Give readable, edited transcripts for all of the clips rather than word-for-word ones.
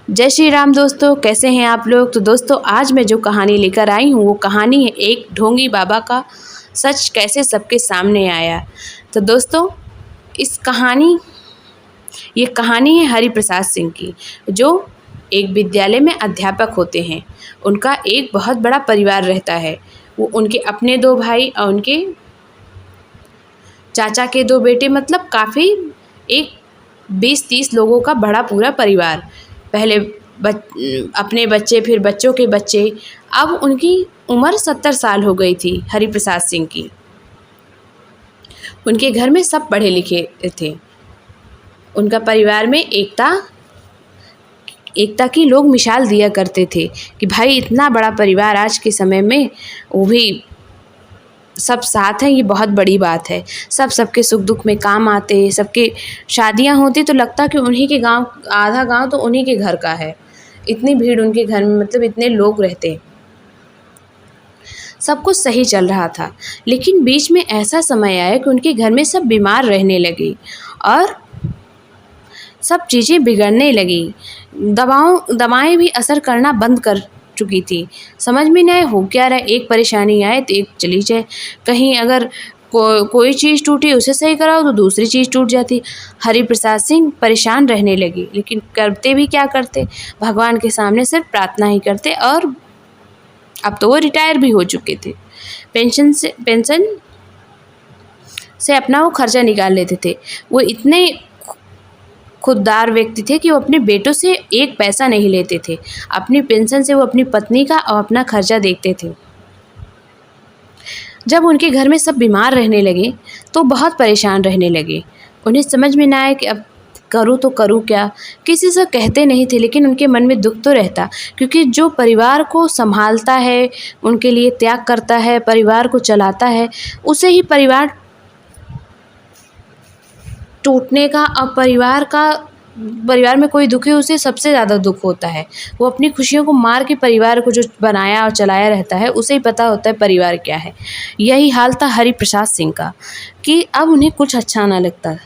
जय श्री राम दोस्तों, कैसे हैं आप लोग। तो दोस्तों आज मैं जो कहानी लेकर आई हूँ वो कहानी है एक ढोंगी बाबा का सच कैसे सबके सामने आया। तो दोस्तों ये कहानी है हरिप्रसाद सिंह की, जो एक विद्यालय में अध्यापक होते हैं। उनका एक बहुत बड़ा परिवार रहता है। वो उनके अपने 2 भाई और उनके चाचा के 2 बेटे, मतलब काफ़ी एक 20-30 लोगों का बड़ा पूरा परिवार। पहले अपने बच्चे, फिर बच्चों के बच्चे। अब उनकी उम्र 70 साल हो गई थी हरिप्रसाद सिंह की। उनके घर में सब पढ़े लिखे थे। उनका परिवार में एकता की लोग मिसाल दिया करते थे कि भाई इतना बड़ा परिवार आज के समय में, वो भी सब साथ हैं, ये बहुत बड़ी बात है। सब सबके सुख दुख में काम आते हैं। सबके शादियां होती तो लगता कि उन्हीं के गांव, आधा गांव तो उन्हीं के घर का है। इतनी भीड़ उनके घर में, मतलब इतने लोग रहते। सब कुछ सही चल रहा था, लेकिन बीच में ऐसा समय आया कि उनके घर में सब बीमार रहने लगी और सब चीज़ें बिगड़ने लगी। दवाएं भी असर करना बंद कर चुकी थी। समझ में नहीं हो क्या रहा, एक परेशानी आए तो एक चली जाए। कहीं अगर कोई चीज़ टूटी उसे सही कराओ तो दूसरी चीज़ टूट जाती। हरिप्रसाद सिंह परेशान रहने लगे, लेकिन करते भी क्या करते, भगवान के सामने सिर्फ प्रार्थना ही करते। और अब तो वो रिटायर भी हो चुके थे। पेंशन से अपना वो खर्चा निकाल लेते थे। वो इतने खुददार व्यक्ति थे कि वो अपने बेटों से एक पैसा नहीं लेते थे। अपनी पेंशन से वो अपनी पत्नी का और अपना खर्चा देखते थे। जब उनके घर में सब बीमार रहने लगे तो बहुत परेशान रहने लगे। उन्हें समझ में ना आया कि अब करूँ तो करूँ क्या। किसी से कहते नहीं थे, लेकिन उनके मन में दुख तो रहता, क्योंकि जो परिवार को संभालता है, उनके लिए त्याग करता है, परिवार को चलाता है, उसे ही परिवार टूटने का और परिवार में कोई दुख है उसे सबसे ज़्यादा दुख होता है। वो अपनी खुशियों को मार के परिवार को जो बनाया और चलाया रहता है उसे ही पता होता है परिवार क्या है। यही हाल था हरिप्रसाद सिंह का कि अब उन्हें कुछ अच्छा ना लगता।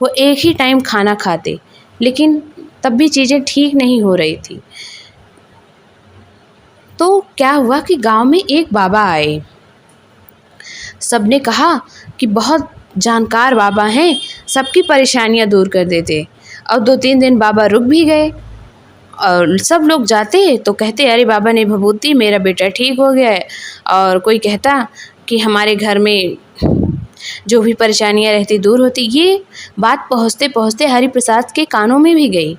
वो एक ही टाइम खाना खाते, लेकिन तब भी चीज़ें ठीक नहीं हो रही थी। तो क्या हुआ कि गांव में एक बाबा आए। सबने कहा कि बहुत जानकार बाबा हैं, सबकी परेशानियां दूर कर देते। और 2-3 दिन बाबा रुक भी गए और सब लोग जाते तो कहते अरे बाबा ने भभूति, मेरा बेटा ठीक हो गया है। और कोई कहता कि हमारे घर में जो भी परेशानियां रहती दूर होती। ये बात पहुँचते पहुँचते हरिप्रसाद के कानों में भी गई।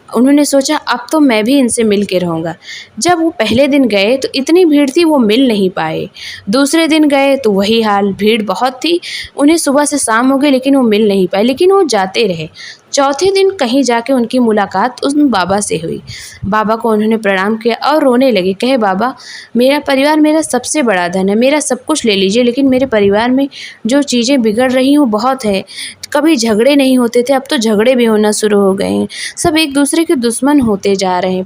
उन्होंने सोचा अब तो मैं भी इनसे मिल के रहूँगा। जब वो पहले दिन गए तो इतनी भीड़ थी वो मिल नहीं पाए। दूसरे दिन गए तो वही हाल, भीड़ बहुत थी। उन्हें सुबह से शाम हो गई लेकिन वो मिल नहीं पाए, लेकिन वो जाते रहे। चौथे दिन कहीं जाके उनकी मुलाकात उस बाबा से हुई। बाबा को उन्होंने प्रणाम किया और रोने लगे। कहे बाबा, मेरा परिवार मेरा सबसे बड़ा धन है, मेरा सब कुछ ले लीजिए, लेकिन मेरे परिवार में जो चीज़ें बिगड़ रही हूँ बहुत है। कभी झगड़े नहीं होते थे, अब तो झगड़े भी होना शुरू हो गए हैं। सब एक दूसरे के दुश्मन होते जा रहे हैं।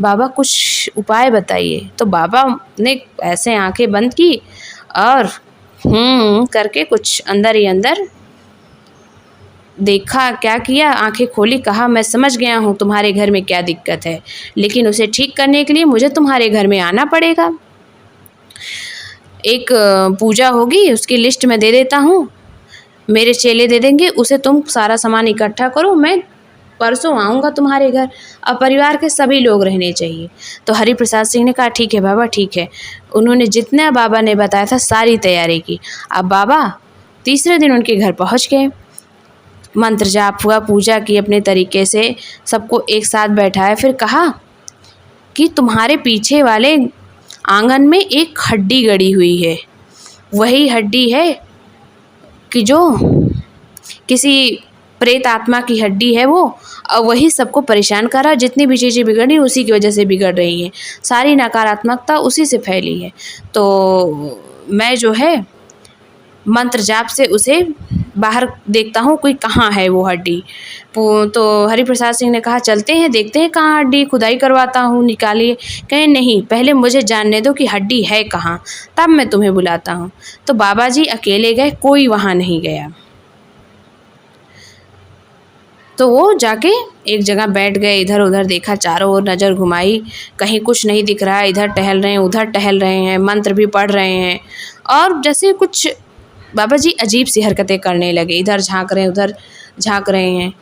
बाबा कुछ उपाय बताइए। तो बाबा ने ऐसे आंखें बंद की और करके कुछ अंदर ही अंदर देखा, क्या किया, आंखें खोली, कहा मैं समझ गया हूँ तुम्हारे घर में क्या दिक्कत है, लेकिन उसे ठीक करने के लिए मुझे तुम्हारे घर में आना पड़ेगा। एक पूजा होगी, उसकी लिस्ट मैं दे देता हूँ, मेरे चेले दे देंगे, उसे तुम सारा सामान इकट्ठा करो, मैं परसों आऊँगा तुम्हारे घर। और परिवार के सभी लोग रहने चाहिए। तो हरिप्रसाद सिंह ने कहा ठीक है बाबा, ठीक है। उन्होंने जितना बाबा ने बताया था सारी तैयारी की। अब बाबा तीसरे दिन उनके घर पहुँच गए। मंत्र जाप हुआ, पूजा की अपने तरीके से, सबको एक साथ बैठाया। फिर कहा कि तुम्हारे पीछे वाले आंगन में एक हड्डी गड़ी हुई है। वही हड्डी है कि जो किसी प्रेत आत्मा की हड्डी है वो, और वही सबको परेशान कर रहा है। जितनी भी चीज़ें बिगड़ रही उसी की वजह से बिगड़ रही हैं। सारी नकारात्मकता उसी से फैली है। तो मैं जो है मंत्र जाप से उसे बाहर देखता हूँ कोई कहाँ है वो हड्डी। तो हरिप्रसाद सिंह ने कहा चलते हैं, देखते हैं कहाँ हड्डी, खुदाई करवाता हूँ, निकालिए। कहे नहीं, पहले मुझे जानने दो कि हड्डी है कहाँ, तब मैं तुम्हें बुलाता हूँ। तो बाबा जी अकेले गए, कोई वहाँ नहीं गया। तो वो जाके एक जगह बैठ गए, इधर उधर देखा, चारों ओर नज़र घुमाई, कहीं कुछ नहीं दिख रहा है, इधर टहल रहे हैं उधर टहल रहे हैं, मंत्र भी पढ़ रहे हैं, और जैसे कुछ बाबा जी अजीब सी हरकतें करने लगे, इधर झांक रहे हैं उधर झांक रहे हैं,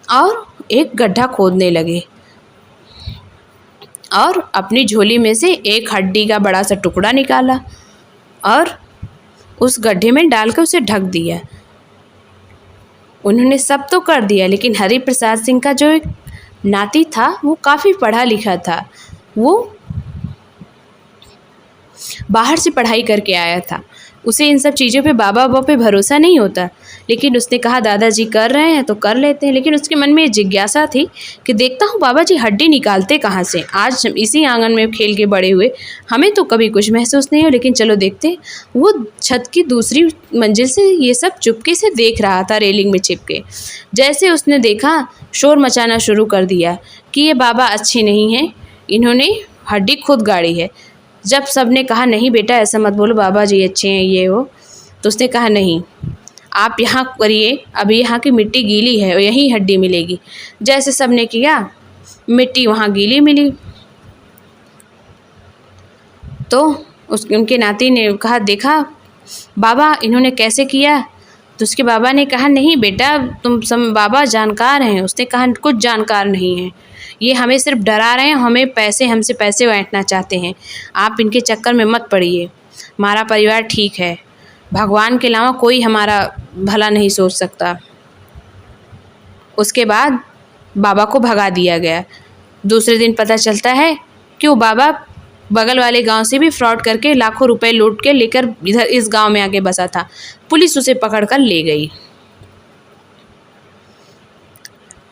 और एक गड्ढा खोदने लगे और अपनी झोली में से एक हड्डी का बड़ा सा टुकड़ा निकाला और उस गड्ढे में डाल कर उसे ढक दिया। उन्होंने सब तो कर दिया, लेकिन हरि प्रसाद सिंह का जो एक नाती था वो काफ़ी पढ़ा लिखा था, वो बाहर से पढ़ाई करके आया था, उसे इन सब चीज़ों पे बाबा पे भरोसा नहीं होता, लेकिन उसने कहा दादाजी कर रहे हैं तो कर लेते हैं। लेकिन उसके मन में ये जिज्ञासा थी कि देखता हूँ बाबा जी हड्डी निकालते कहाँ से, आज इसी आंगन में खेल के बड़े हुए, हमें तो कभी कुछ महसूस नहीं हो, लेकिन चलो देखते। वो छत की दूसरी मंजिल से ये सब चुपके से देख रहा था, रेलिंग में चिपके। जैसे उसने देखा, शोर मचाना शुरू कर दिया कि ये बाबा अच्छे नहीं हैं, इन्होंने हड्डी खुद गाड़ी है। जब सबने कहा नहीं बेटा ऐसा मत बोलो, बाबा जी अच्छे हैं ये वो, तो उसने कहा नहीं, आप यहाँ करिए, अभी यहाँ की मिट्टी गीली है और यहीं हड्डी मिलेगी। जैसे सबने किया, मिट्टी वहाँ गीली मिली, तो उनके नाती ने कहा देखा बाबा इन्होंने कैसे किया, तो उसके बाबा ने कहा नहीं बेटा तुम सब बाबा जानकार हैं। उसने कहा कुछ जानकार नहीं है, ये हमें सिर्फ डरा रहे हैं, हमसे पैसे ऐंठना चाहते हैं, आप इनके चक्कर में मत पड़िए, हमारा परिवार ठीक है, भगवान के अलावा कोई हमारा भला नहीं सोच सकता। उसके बाद बाबा को भगा दिया गया। दूसरे दिन पता चलता है कि वो बाबा बगल वाले गांव से भी फ्रॉड करके लाखों रुपए लूट के लेकर इधर इस गांव में आके बसा था। पुलिस उसे पकड़ कर ले गई।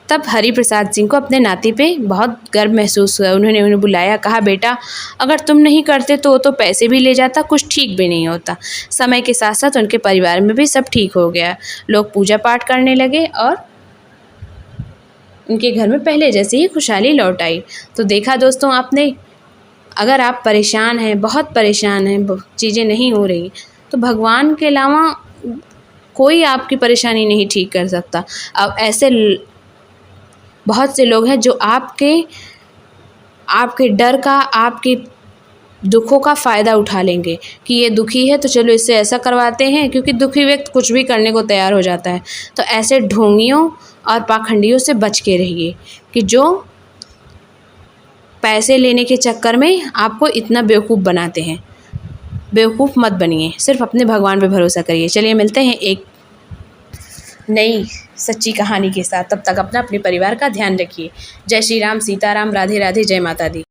तब हरि प्रसाद सिंह को अपने नाती पे बहुत गर्व महसूस हुआ। उन्होंने उन्हें बुलाया, कहा बेटा अगर तुम नहीं करते तो वो तो पैसे भी ले जाता, कुछ ठीक भी नहीं होता। समय के साथ साथ उनके परिवार में भी सब ठीक हो गया, लोग पूजा पाठ करने लगे और उनके घर में पहले जैसे ही खुशहाली लौट आई। तो देखा दोस्तों आपने, अगर आप परेशान हैं, बहुत परेशान हैं, चीज़ें नहीं हो रही, तो भगवान के अलावा कोई आपकी परेशानी नहीं ठीक कर सकता। अब ऐसे बहुत से लोग हैं जो आपके डर का, आपके दुखों का फ़ायदा उठा लेंगे कि ये दुखी है तो चलो इससे ऐसा करवाते हैं, क्योंकि दुखी व्यक्ति कुछ भी करने को तैयार हो जाता है। तो ऐसे ढोंगियों और पाखंडियों से बच के रहिए कि जो पैसे लेने के चक्कर में आपको इतना बेवकूफ़ बनाते हैं। बेवकूफ़ मत बनिए, सिर्फ अपने भगवान पे भरोसा करिए। चलिए मिलते हैं एक नई सच्ची कहानी के साथ, तब तक अपने परिवार का ध्यान रखिए। जय श्री राम, सीताराम, राधे राधे, जय माता दी।